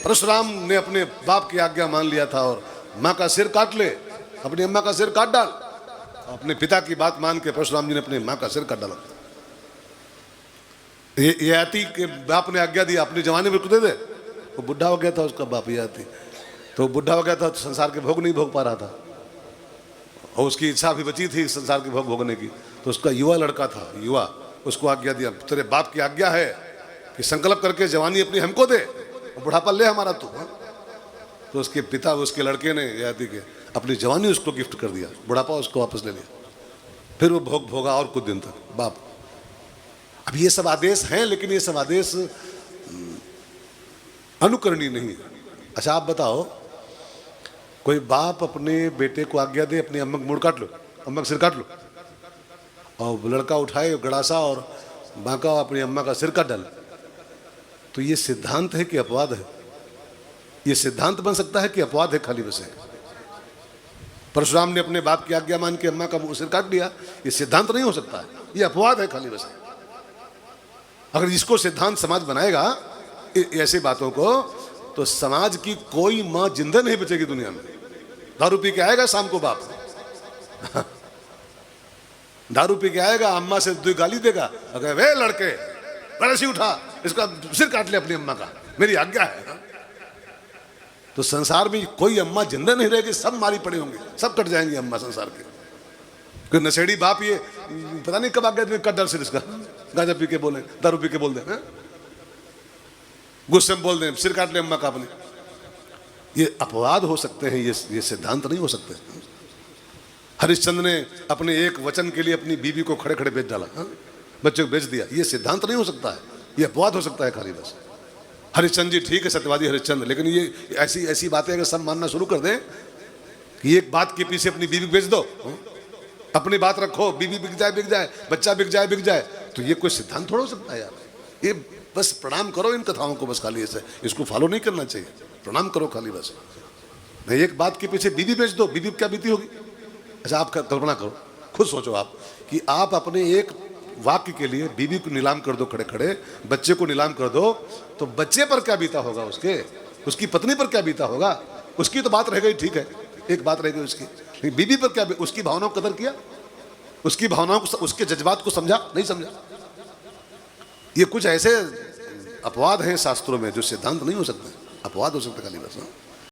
परशुराम ने अपने बाप की आज्ञा मान लिया था और माँ का सिर काट ले, अपनी अम्मा का सिर काट डाल। अपने पिता की बात मान के परशुराम जी ने अपनी माँ का सिर काट डाला। ये आती के बाप ने आज्ञा दी अपनी जवानी में दे दे। वो बुढ़ा हो गया था उसका बाप, ये आती तो बुढ़ा हो गया था, तो संसार के भोग नहीं भोग पा रहा था और उसकी इच्छा भी बची थी संसार के भोग भोगने की। तो उसका युवा लड़का था, युवा, उसको आज्ञा दिया, तेरे बाप की आज्ञा है कि संकल्प करके जवानी अपनी हमको दे और बुढ़ापा ले हमारा तू। तो उसके पिता, उसके लड़के ने यादी के अपनी जवानी उसको गिफ्ट कर दिया, बुढ़ापा उसको वापस ले लिया। फिर वो भोग भोगा और कुछ दिन तक बाप। अब ये सब आदेश हैं, लेकिन ये सब आदेश अनुकरणीय नहीं है। अच्छा आप बताओ, कोई बाप अपने बेटे को आज्ञा दे अपनी अम्मा का मुड़ काट लो, अम्मा का सिर काट लो, और लड़का उठाए गड़ासा और बांका अपनी अम्मा का सिर काट डाले, तो ये सिद्धांत है कि अपवाद है? ये सिद्धांत बन सकता है कि अपवाद है खाली बस है? परशुराम ने अपने बाप की आज्ञा मान के अम्मा का सिर काट दिया, ये सिद्धांत नहीं हो सकता है, ये अपवाद है खाली बस है। अगर इसको सिद्धांत समाज बनाएगा ऐसी बातों को, तो समाज की कोई माँ जिंदा नहीं बचेगी दुनिया में। दारू पी के आएगा शाम को बाप दारू पी के आएगा, अम्मा से 2 गाली देगा, अगर वे लड़के बड़े से उठा इसका सिर काट ले अपनी अम्मा का, मेरी आज्ञा है। तो संसार में कोई अम्मा जिंदा नहीं रहेगी, सब मारी पड़े होंगे, सब कट जाएंगे अम्मा संसार के। कोई नशेड़ी बाप ये पता नहीं कब आज्ञा कट डाल सिर इसका, गांजा पी के बोले, दारू पी के बोल दे, गुस्से में बोल दें सिर काट ले अम्मा का अपने। ये अपवाद हो सकते हैं, ये सिद्धांत नहीं हो सकते। हरिश्चंद्र ने अपने एक वचन के लिए अपनी बीवी को खड़े खड़े बेच डाला, बच्चे को बेच दिया, ये सिद्धांत नहीं हो सकता है, ये अपवाद हो सकता है खाली बस। हरिश्चंद्र जी ठीक है, सत्यवादी हरिश्चंद्र, लेकिन ये ऐसी बातें अगर सब मानना शुरू कर दें कि एक बात के पीछे अपनी बीवी बेच दो, अपनी बात रखो, बीवी बिक जाए, बच्चा बिक जाए, तो ये कोई सिद्धांत थोड़ा हो सकता है यार। ये बस प्रणाम करो इन कथाओं को बस, खाली ऐसे इसको फॉलो नहीं करना चाहिए, प्रणाम करो खाली बस। नहीं, एक बात के पीछे बीवी बेच दो, बीवी क्या बीती होगी। अच्छा आप कल्पना करो, खुद सोचो आप कि आप अपने एक वाक्य के लिए बीवी को नीलाम कर दो खड़े खड़े, बच्चे को नीलाम कर दो, तो बच्चे पर क्या बीता होगा, उसकी पत्नी पर क्या बीता होगा। उसकी तो बात रह गई, ठीक है, एक बात रह गई उसकी, लेकिन बीवी पर क्या, उसकी भावनाओं को कदर किया, उसकी भावनाओं को, उसके जज्बात को समझा, नहीं समझा। ये कुछ ऐसे अपवाद हैं शास्त्रों में जो सिद्धांत नहीं हो सकते, अपवाद हो सकते खाली बस।